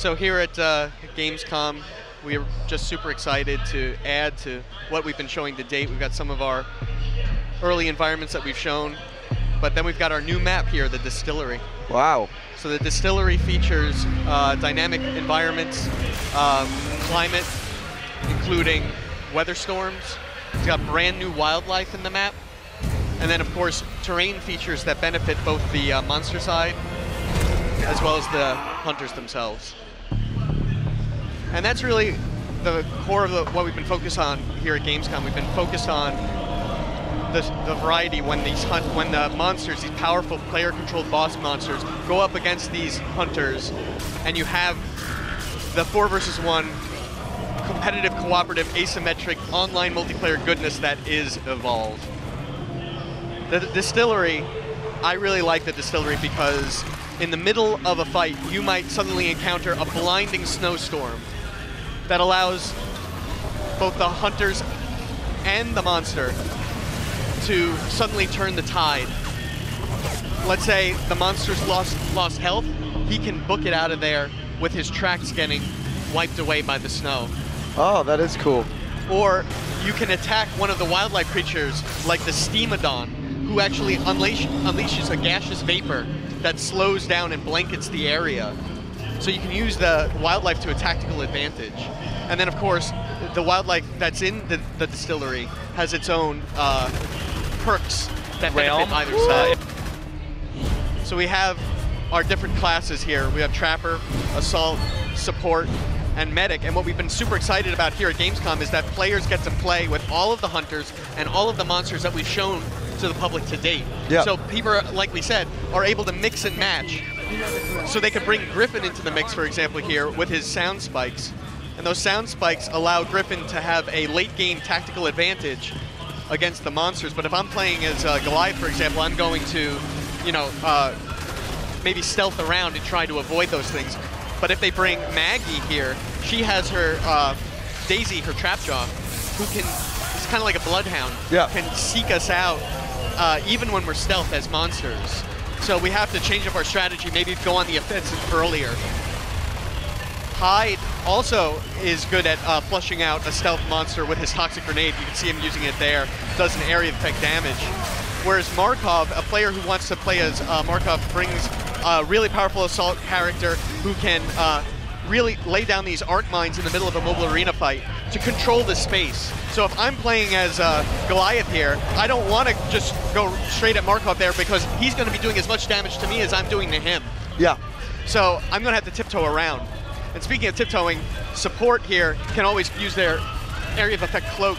So here at Gamescom, we are just super excited to add to what we've been showing to date. We've got some of our early environments that we've shown, but then we've got our new map here, the Distillery. Wow. So the Distillery features dynamic environments, climate, including weather storms. It's got brand new wildlife in the map. And then, of course, terrain features that benefit both the monster side as well as the hunters themselves. And that's really the core of what we've been focused on here at Gamescom. We've been focused on the variety when the monsters, these powerful player-controlled boss monsters, go up against these hunters, and you have the 4 versus 1 competitive, cooperative, asymmetric, online multiplayer goodness that is Evolve. The Distillery, I really like the Distillery because in the middle of a fight, you might suddenly encounter a blinding snowstorm that allows both the hunters and the monster to suddenly turn the tide. Let's say the monster's lost health, he can book it out of there with his tracks getting wiped away by the snow. Oh, that is cool. Or you can attack one of the wildlife creatures like the Steamodon, who actually unleashes a gaseous vapor that slows down and blankets the area. So you can use the wildlife to a tactical advantage. And then, of course, the wildlife that's in the Distillery has its own perks that benefit either side. So we have our different classes here. We have Trapper, Assault, Support, and Medic. And what we've been super excited about here at Gamescom is that players get to play with all of the hunters and all of the monsters that we've shown to the public to date. Yep. So people, like we said, are able to mix and match. So they could bring Griffin into the mix, for example, here with his sound spikes. And those sound spikes allow Griffin to have a late game tactical advantage against the monsters. But if I'm playing as Goliath, for example, I'm going to, maybe stealth around and try to avoid those things. But if they bring Maggie here, she has her Daisy, her Trapjaw, who can, it's kind of like a bloodhound, can seek us out even when we're stealth as monsters. So we have to change up our strategy, maybe go on the offensive earlier. Hyde also is good at flushing out a stealth monster with his Toxic Grenade. You can see him using it there. Does an area effect damage. Whereas Markov, a player who wants to play as Markov, brings a really powerful assault character who can really lay down these arc mines in the middle of a mobile arena fight to control the space. So if I'm playing as Goliath here, I don't want to just go straight at Markov there because he's going to be doing as much damage to me as I'm doing to him. Yeah. So I'm going to have to tiptoe around. And speaking of tiptoeing, Support here can always use their area of effect cloak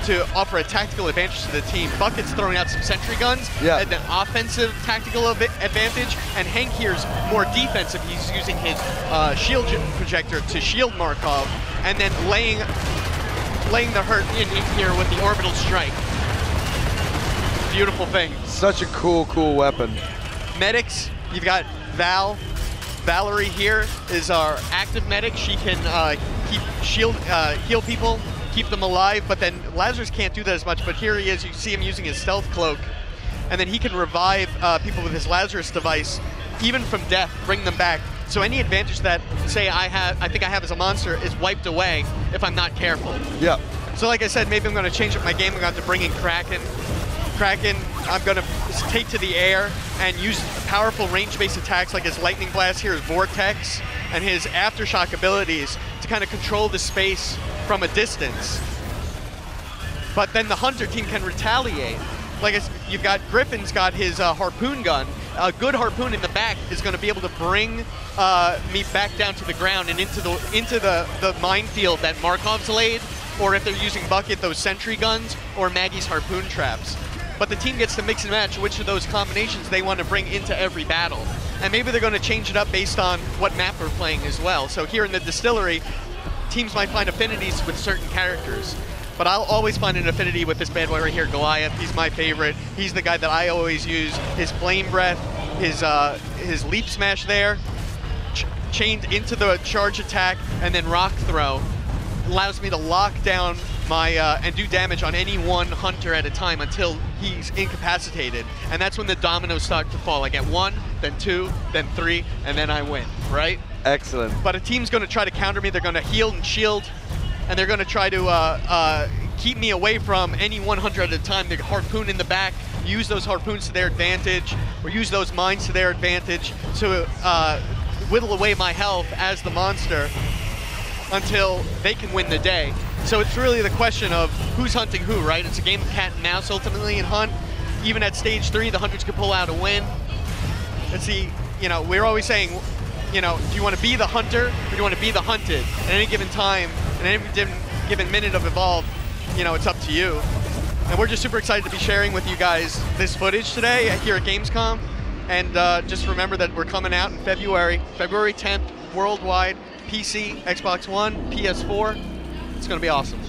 to offer a tactical advantage to the team. Bucket's throwing out some sentry guns and an offensive tactical advantage, and Hank here's more defensive. He's using his shield projector to shield Markov, and then laying the hurt in here with the orbital strike. Beautiful thing. Such a cool weapon. Medics, you've got Valerie here is our active medic. She can heal people, keep them alive, but then Lazarus can't do that as much, but here he is. You see him using his stealth cloak, and then he can revive people with his Lazarus device, even from death, bring them back. So any advantage that, say, I think I have as a monster is wiped away if I'm not careful. Yeah. So like I said, maybe I'm going to change up my game. I'm going to have to bring in Kraken. Kraken, I'm going to take to the air and use powerful range-based attacks like his Lightning Blast here, his Vortex, and his Aftershock abilities to kind of control the space from a distance. But then the Hunter team can retaliate. Like you've got Griffin's got his harpoon gun. A good harpoon in the back is going to be able to bring me back down to the ground and into the minefield that Markov's laid, or if they're using Bucket, those sentry guns, or Maggie's harpoon traps. But the team gets to mix and match which of those combinations they want to bring into every battle. And maybe they're going to change it up based on what map we're playing as well. So here in the Distillery, teams might find affinities with certain characters. But I'll always find an affinity with this bad boy right here, Goliath. He's my favorite. He's the guy that I always use. His Flame Breath, his Leap Smash there, chained into the charge attack, and then Rock Throw allows me to lock down my and do damage on any one hunter at a time until he's incapacitated. And that's when the dominoes start to fall. I get 1, then 2, then 3, and then I win, right? Excellent. But a team's going to try to counter me. They're going to heal and shield, and they're going to try to keep me away from any 100 at a time. They harpoon in the back, use those harpoons to their advantage, or use those mines to their advantage to whittle away my health as the monster until they can win the day. So it's really the question of who's hunting who, right? It's a game of cat and mouse ultimately in Hunt. Even at stage 3, the hunters could pull out a win. Let's see, you know, we're always saying, you know, do you want to be the hunter or do you want to be the hunted? At any given time, at any given minute of Evolve, you know, it's up to you. And we're just super excited to be sharing with you guys this footage today here at Gamescom. And just remember that we're coming out in February 10th, worldwide, PC, Xbox One, PS4. It's going to be awesome.